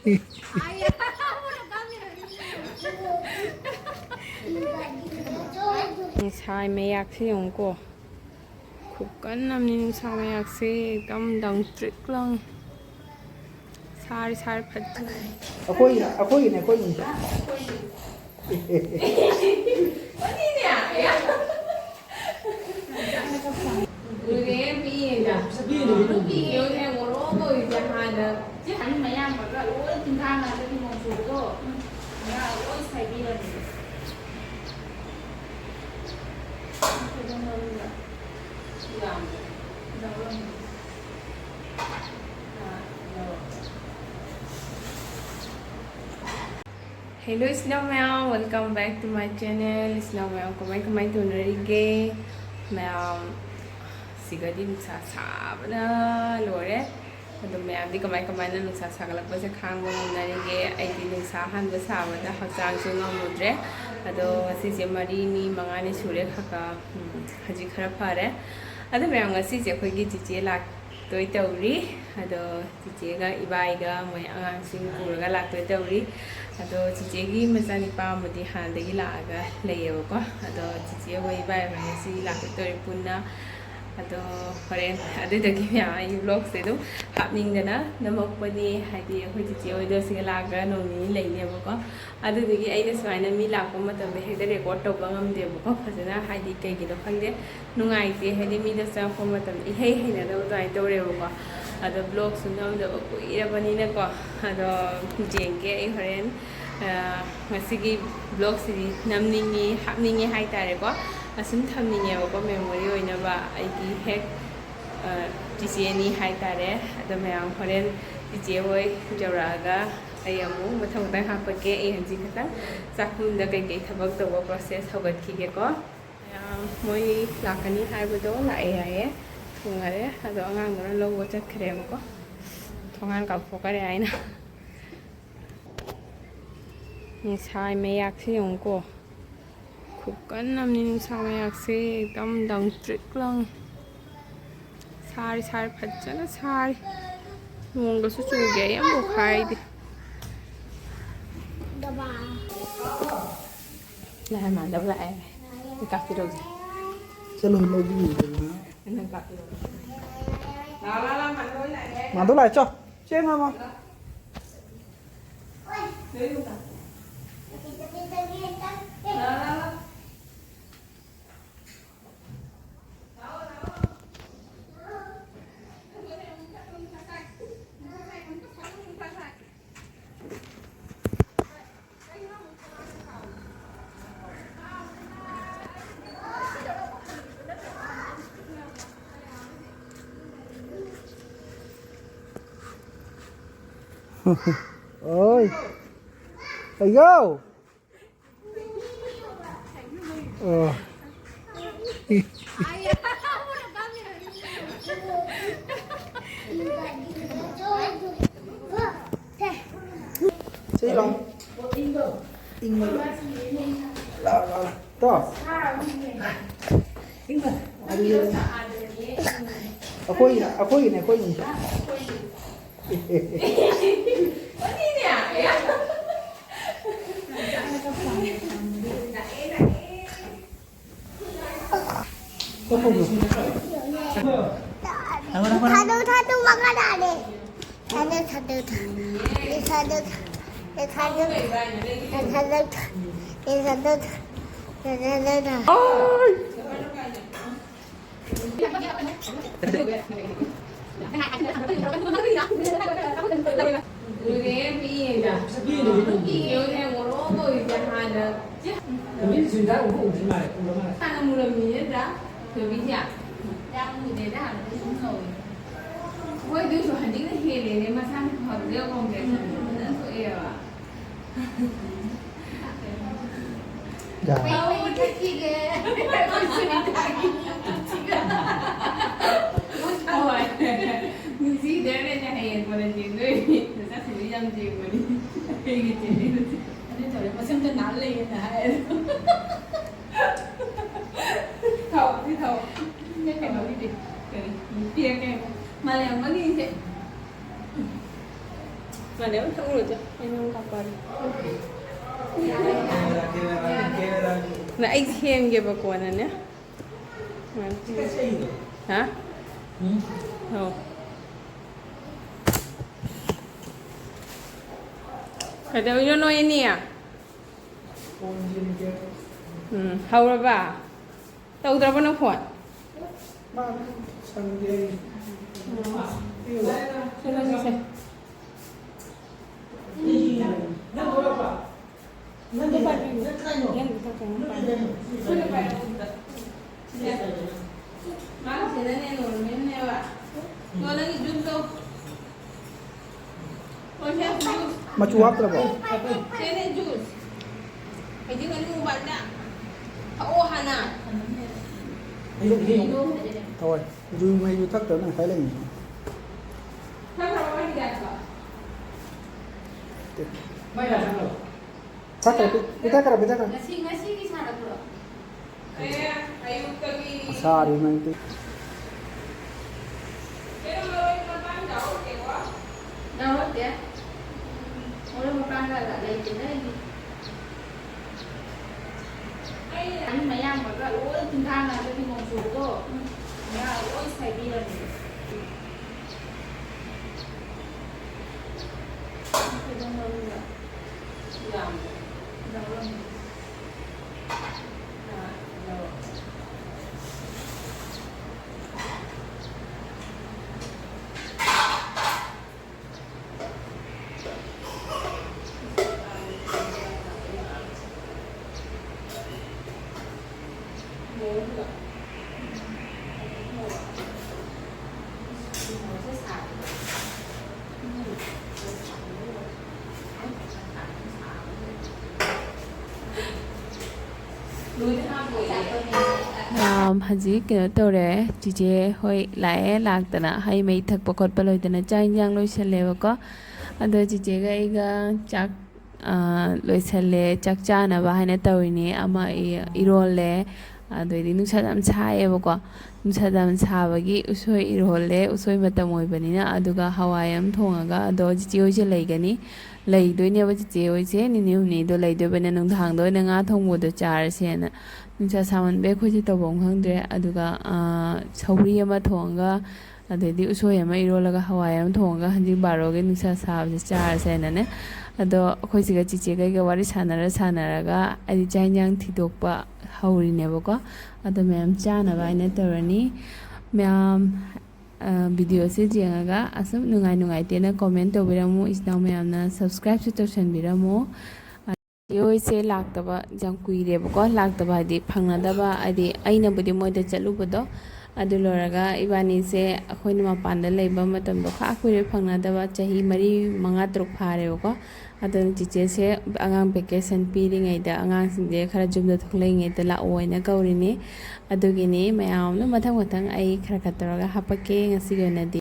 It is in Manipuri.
Sai mayakse yongko kukan namni sa mayakse ekdam dang trick lang sari phat Akoi ne koi ni. Ani ne ya Ure bi da bi yo ne ngoro ko ija hada ji han mayam ba lo tin thang la ti mong su ko ya lo sai bi la Hello Islamel, welcome back to my channel. Islamel, kamay tunarige. Mayam sigadi nungsa sabana lore. Ado mayam di kamay na nungsa sagalagpa sa khangbo nunarige. Ay di nungsa hanba sabada hakjang su ngamudre. Ado sisi mari ni mangani sure khaka haji khara phare. Ado mayam ngasi je khoi gi chiche lak toi tauri. Ado chiche ga ibai ga moy angang sing puraga lak toi tauri. Ado chiche gi machanipa mudi handagi laaga layebako ado chiche hoi bai bai si lakoi tori punna ado horen adudagi mya I vlog se do happening dana namokpani haidi hoi chiche hoi do singa laaga noni lainebako adudagi aina swaina mi lakpa matamda hekda record tawba ngamdebako fajana haidi kaigino khangde nungaite haidi mi da chakpa matamda ihei heina do dai tawrebako ado vlog sunamda koirabani na ko ado jenge ai horen ngasigi vlog siri namningi hapningi haitare ko asum thamninge ko memory oina ba aigi hek chiche ni haitare ado mayam horen chiche hoi jawraga ayamu mathang tang hapake ai hanji khata chakunda kai kai thabak tawa process hogat khige ko moi lakani haibodo lai haye ngare ado angang dona logo chakhre ko thongan ka phokare aina ni sai mayakse yongko kukan namni sa mayakse ekdam dang trick lang sari phajana sari nonga su chuge yam bukhai di daba la ma dab la ai ka fi do Chalo lo bi. anh cắt rồi. La Mà tôi lại cho. Trên mà. Lấy luôn à? La. Ôi. There you go. Chị lòng. In rồi. Là. To. In rồi. Aku ini. Satu makan ada. Satu. Ôi đứa số hành chính là hiền này mà sao hợp rêu không để nó tụi em à? Dạ. Ôi cái gì kìa. Ôi nhưng gì đấy này nhà hiền mà là chuyện đấy, người ta xử lý dâm gì mà đi, cái chuyện đấy nó đi thôi mà xem tên nào lên hả? Thầu đi thầu, cái này nói đi, cái kia cái mà làm cái gì vậy? mà nếu không được chứ anh không gặp vào là anh xem kìa bà quần này nhé hả không phải đâu cho nó nè hầu ra bà tao tao nó khoản Macuap lah bang. Thôi, rui mấy rui thắt trở này phải lên. Thắt rồi, kita kara. Sa đi mang tí. Đâu hết vậy? Ôi một con là đây chị đấy. Anh mayam mà cái ôi tin thang là cái mông sụp đó. Nhà ôi xài bia này. Cái đông đông là làm đông đông. Haji kena tore cice hoi lae lag tana hai mai thak pakot paloi tana chang yang loi chale ko ado cice ga iga chak loi chale chak cha na ba haina tawini ama irole ado di nungsa dam chae ko nungsa dam chabagi usoi irole usoi matam oi banina aduga hawayam thongaga ado cice hoi che leigani leidoine ba cice hoi che ni ni do leido bana nung thang do na nga thongbo do char se na nungsa saman be khoi to bong khangdre aduga sauri ama thonga adedi usoi ama irolaga hawai ama thonga hanji baroge nungsa sab je char se na ne ado khoi siga chiche ga wari sanaraga adi chainjang thidokpa hauri ne bako ado mem chana ba ine torani mem video se jenga asum nungai te na comment to biramu isna mem na subscribe to tosan biramu Yo se laktaba jang kuire bako laktaba di phangnadaba adi aina budi moida chalubado adu loraga ibani se akhoi ma panda leiba matam do kha kuire phangnadaba chahi mari manga truk phare bako adu chiche se angang vacation piring aida angang singde khara jumda thulai ngai da la oina kaurini adugini mayam no mathang ai khara khataraga hapake ngasi gona di